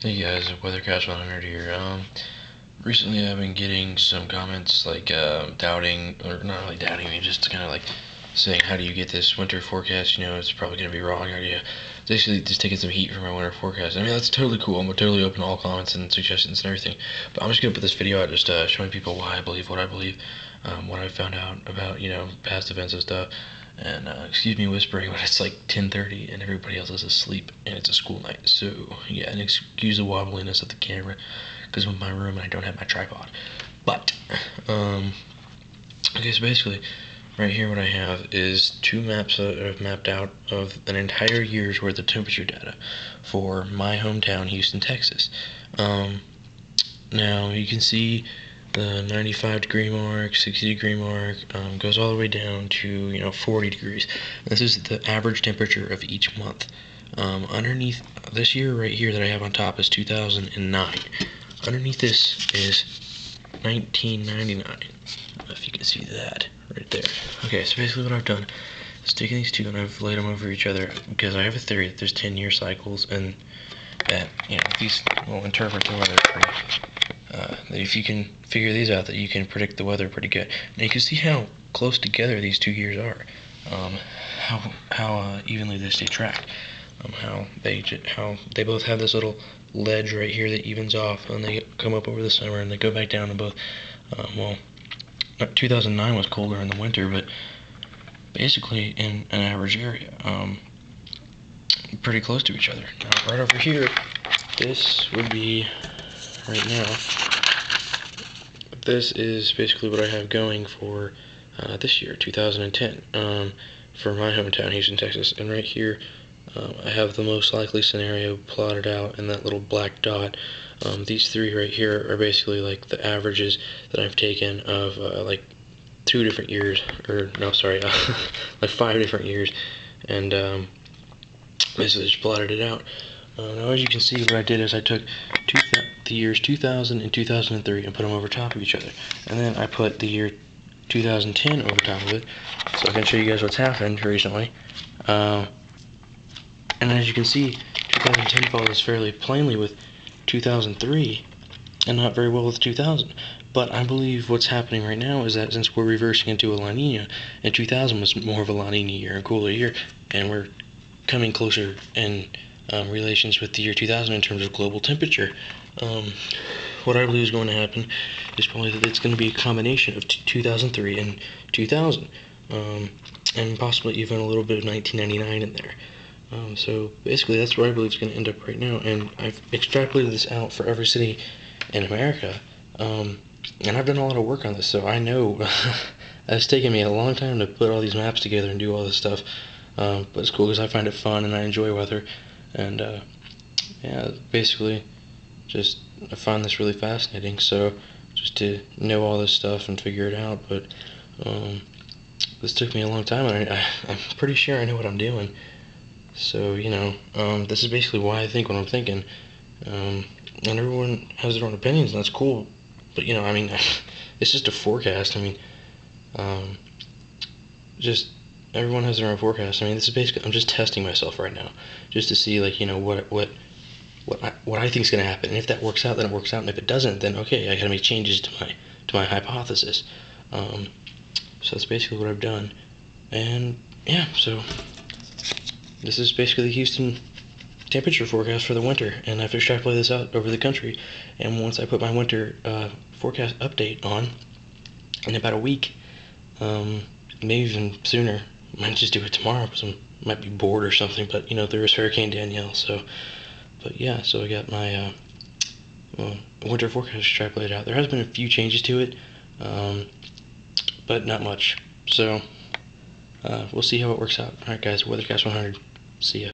Hey guys, Weathercast 100 here. Recently I've been getting some comments like doubting, or not really doubting me, just kind of like saying, how do you get this winter forecast? You know, it's probably going to be wrong. How do you basically just taking some heat from my winter forecast? I mean, that's totally cool. I'm totally open to all comments and suggestions and everything. But I'm just going to put this video out just showing people why I believe what I believe, what I found out about, past events and stuff. And excuse me whispering, but it's like 10:30 and everybody else is asleep and it's a school night. So yeah, and excuse the wobbliness of the camera because I'm in my room and I don't have my tripod. But okay, so basically, right here what I have is two maps that I've mapped out of an entire year's worth of temperature data for my hometown, Houston, Texas. Now you can see the 95-degree mark, 60-degree mark, goes all the way down to 40 degrees. This is the average temperature of each month. Underneath this year right here that I have on top is 2009. Underneath this is 1999. If you can see that right there. Okay, so basically what I've done is taken these two and I've laid them over each other because I have a theory that there's 10-year cycles and that these will interpret the weather pretty. That if you can figure these out, that you can predict the weather pretty good. Now you can see how close together these 2 years are. How evenly they stay tracked. How they both have this little ledge right here that evens off, and they come up over the summer and they go back down. And both, well, 2009 was colder in the winter, but basically in an average area, pretty close to each other. Now, right over here, this would be right now. This is basically what I have going for this year, 2010, for my hometown, Houston, Texas. And right here, I have the most likely scenario plotted out in that little black dot. These three right here are basically like the averages that I've taken of like 2 different years, or no, sorry, like 5 different years, and basically just plotted it out. Now, as you can see, what I did is I took the years 2000 and 2003 and put them over top of each other, and then I put the year 2010 over top of it, so I can show you guys what's happened recently. And as you can see, 2010 follows fairly plainly with 2003, and not very well with 2000. But I believe what's happening right now is that since we're reversing into a La Nina, and 2000 was more of a La Nina year, a cooler year, and we're coming closer in relations with the year 2000 in terms of global temperature, what I believe is going to happen is probably that it's going to be a combination of 2003 and 2000, and possibly even a little bit of 1999 in there. So basically that's where I believe it's going to end up right now, and I've extrapolated this out for every city in America, and I've done a lot of work on this, so I know it's taken me a long time to put all these maps together and do all this stuff, but it's cool because I find it fun and I enjoy weather, and yeah, basically just I find this really fascinating, so just to know all this stuff and figure it out. But this took me a long time, and I'm pretty sure I know what I'm doing. So, this is basically why I think what I'm thinking. And everyone has their own opinions, and that's cool. But, I mean, it's just a forecast. I mean, just everyone has their own forecast. I mean, this is basically, I'm just testing myself right now, just to see, like, what I think is going to happen. And if that works out, then it works out. And if it doesn't, then okay, I got to make changes to my hypothesis. So that's basically what I've done. And yeah, so this is basically the Houston temperature forecast for the winter, and I've extrapolated this out over the country. And once I put my winter forecast update on in about a week, maybe even sooner, I might just do it tomorrow because I might be bored or something. But there is Hurricane Danielle, so. But yeah, so I got my winter forecast extrapolated out. There has been a few changes to it, but not much. So we'll see how it works out. Alright guys, Weathercast 100. See ya.